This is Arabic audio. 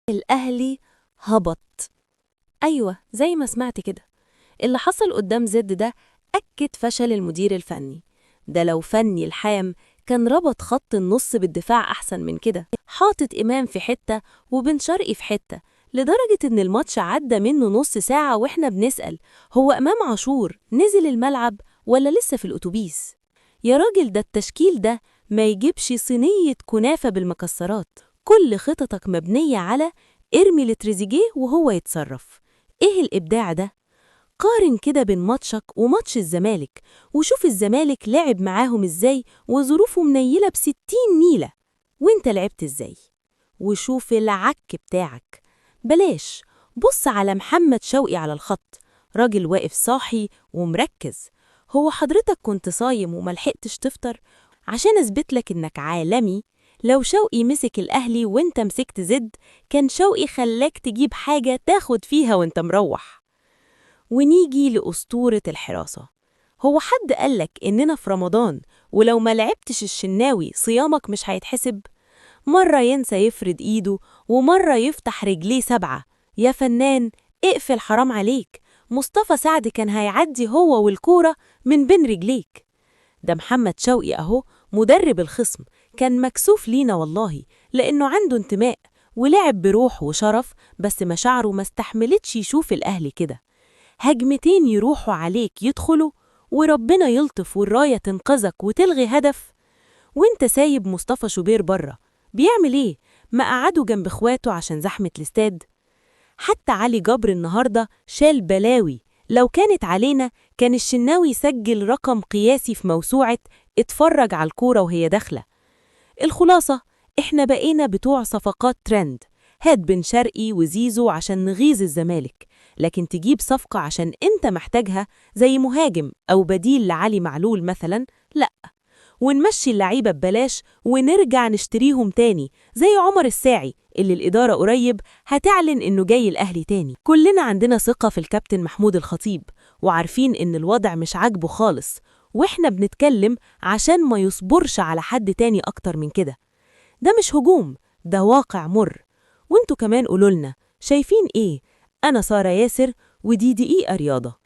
الأهلي هبط. أيوة، زي ما سمعت كده. اللي حصل قدام زد ده أكد فشل المدير الفني. ده لو فني الحام كان ربط خط النص بالدفاع أحسن من كده، حاطط إمام في حتة وبن شرقي في حتة، لدرجة إن الماتش عدى منه نص ساعة وإحنا بنسأل هو إمام عاشور نزل الملعب ولا لسه في الأتوبيس؟ يا راجل، ده التشكيل ده ما يجيبش صينية كنافة بالمكسرات. كل خططك مبنية على ارمي لتريزيجيه وهو يتصرف. ايه الإبداع ده؟ قارن كده بين ماتشك وماتش الزمالك وشوف الزمالك لعب معاهم ازاي وظروفه منيلة ب60 نيلة، وانت لعبت ازاي. وشوف العك بتاعك. بلاش، بص على محمد شوقي على الخط، راجل واقف صاحي ومركز. هو حضرتك كنت صايم وملحقتش تفطر؟ عشان اثبتلك انك عالمي، لو شوقي مسك الأهلي وانت مسكت زد كان شوقي خلاك تجيب حاجة تاخد فيها وانت مروح. ونيجي لأسطورة الحراسة. هو حد قالك إننا في رمضان ولو ما لعبتش الشناوي صيامك مش هيتحسب؟ مرة ينسى يفرد إيده ومرة يفتح رجليه 7. يا فنان، اقفل حرام عليك. مصطفى سعد كان هيعدي هو والكورة من بين رجليك. ده محمد شوقي أهو مدرب الخصم كان مكسوف لينا والله، لأنه عنده انتماء ولعب بروح وشرف، بس مشاعره ما استحملتش يشوف الأهلي كده. هجمتين يروحوا عليك يدخلوا وربنا يلطف والراية تنقذك وتلغي هدف. وانت سايب مصطفى شوبير بره بيعمل ايه؟ ما قعدوا جنب اخواته عشان زحمة الاستاد؟ حتى علي جبر النهاردة شال بلاوي. لو كانت علينا كان الشناوي سجل رقم قياسي في موسوعة اتفرج على الكورة وهي داخلة. الخلاصة، احنا بقينا بتوع صفقات ترند. هات بن شرقي وزيزو عشان نغيظ الزمالك، لكن تجيب صفقة عشان انت محتاجها زي مهاجم أو بديل لعلي معلول مثلا، لأ. ونمشي اللعيبة ببلاش ونرجع نشتريهم تاني زي عمر الساعي اللي الإدارة قريب هتعلن إنه جاي الأهلي تاني. كلنا عندنا ثقة في الكابتن محمود الخطيب وعارفين إن الوضع مش عاجبه خالص، وإحنا بنتكلم عشان ما يصبرش على حد تاني أكتر من كده. ده مش هجوم، ده واقع مر. وانتوا كمان قولولنا شايفين إيه؟ أنا سارة ياسر، ودي دقيقة رياضة.